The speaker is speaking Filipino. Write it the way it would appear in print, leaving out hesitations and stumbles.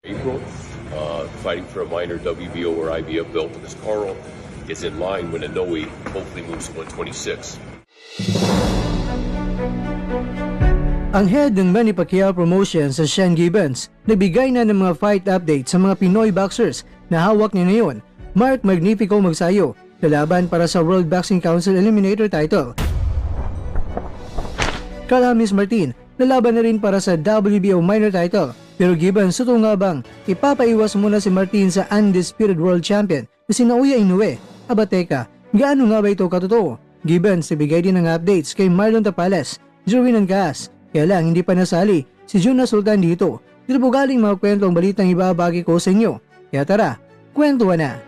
April, fighting for a minor WBO or IBF belt, because Carl is in line when Inoue hopefully moves to 126. Ang head ng Manny Pacquiao Promotions sa Sean Gibbons, nagbigay na ng mga fight update sa mga Pinoy boxers na hawak niya ngayon. Mark Magnifico magsayo, lalaban para sa World Boxing Council Eliminator title. Kalamis Martin, lalaban na rin para sa WBO minor title. Pero Gibbons, totoo nga bang ipapaiwas muna si Martin sa undisputed world champion na si Naoya Inoue? Aba teka, gaano nga ba ito katotoo? Gibbons, ibigay din ng updates kay Marlon Tapales, Jerwin Ancas. Kaya lang hindi pa nasali si Juna Sultan dito. Dito po galing mga kwento ang balitang ibabagi ko sa inyo. Kaya tara, kwentuhan na!